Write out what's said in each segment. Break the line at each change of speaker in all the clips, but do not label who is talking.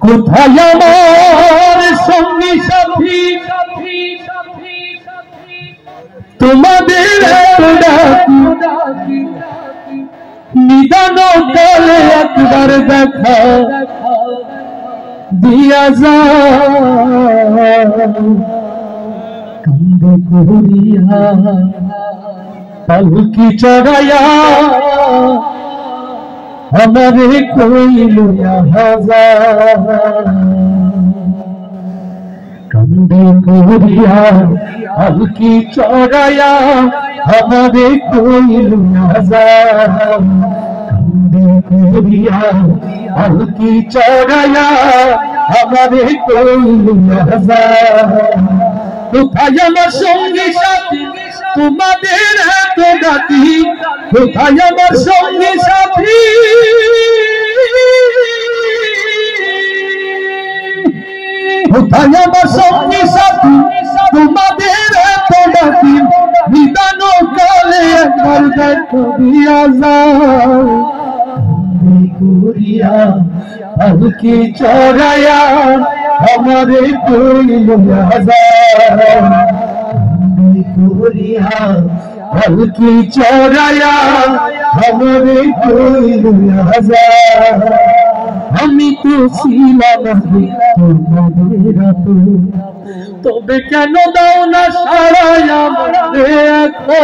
কোথায় আমার সঙ্গী সাথী তোমাদের ডাকি নিদান কালে একবার দেখা দিয়া যাও কান্দে করিয়া পালকি চড়াইয়া हमारे कोई लुया हजार कंधे कोरिया हल्की चौराया हमारे कोई लुया हजार कंधे कोरिया हल्की चौराया हमारे कोई लुया हजार কোথায় আমার সঙ্গী সাথী তোমাদের এত ডাকি কোথায় আমার সঙ্গী সাথী কোথায় আমার সঙ্গী সাথী তোমাদের এত ডাকি নিদান কালে একবার দেখা দিয়া যাও করিয়া हल्की चौराया हमारे कोई हजार कोरिया हल्की चौराया हमारे कोई हजार हमी तो सीला नहीं तुम्हारे रातों तबे केन दाओ ना साराया मरे को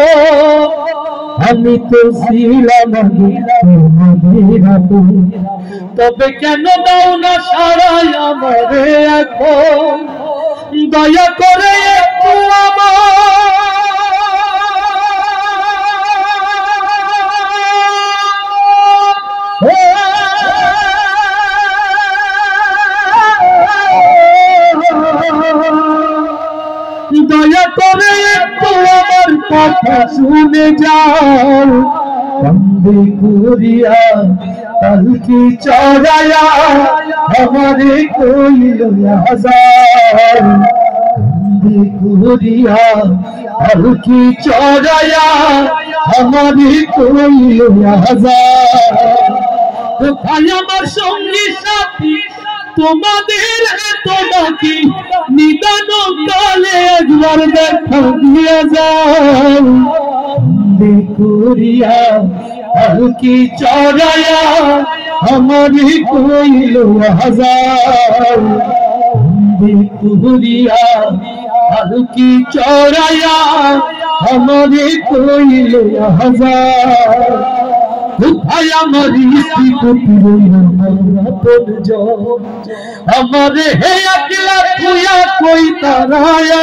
हमी तो सीला नहीं तुम्हारे रातों तबे केन दाओ ना साराया मरे को दया करे एकटू दया करे एकटू आमार कथा शुने जाओ कंधे कोरिया हल्की चौराया हमारे कोई लुया हजार कंधे कोरिया हल्की चौराया हमारे कोई लुया हजार কোথায় আমার সঙ্গী সাথী তোমাদের এত ডাকি নিদান কালে একবার দেখা দিয়া যাও कंधे कोरिया हल्की चौराया हमारी कोई लुया हजार कंधे कोरिया हल्की चौराया हमारी कोई लुया हजार কোথায় আমার हमारे हे अकेला तुया कोई ताराया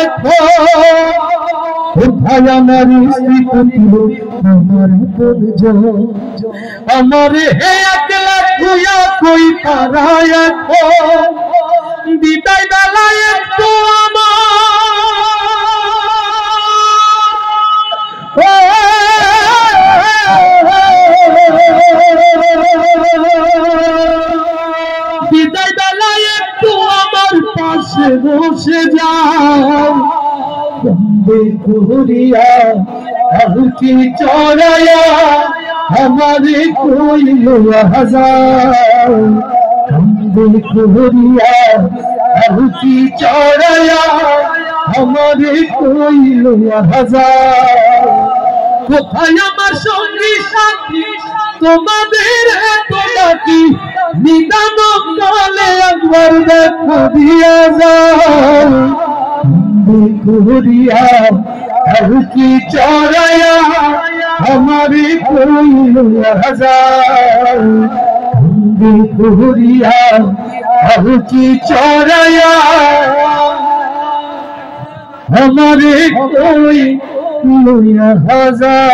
কোথায় আমার हमारे हे अकेला तुया कोई ताराया বিদায় বেলায় একটু বিদায় বেলায় একটু আমার পাশে বসে যাও कंधे कोरिया हल्की चौराया हमारे कोई लुया हजार कंधे कोरिया हल्की चौराया हमारे कोई लुया हजार কোথায় আমার সঙ্গী সাথী তোমাদের এত ডাকি নিদান কালে একবার দেখা দিয়া যাও कोरिया हल्की चौराया हमारे कोई लुया हजार कंधे कोरिया हल्की चौराया हमारे कोई लुया हजार।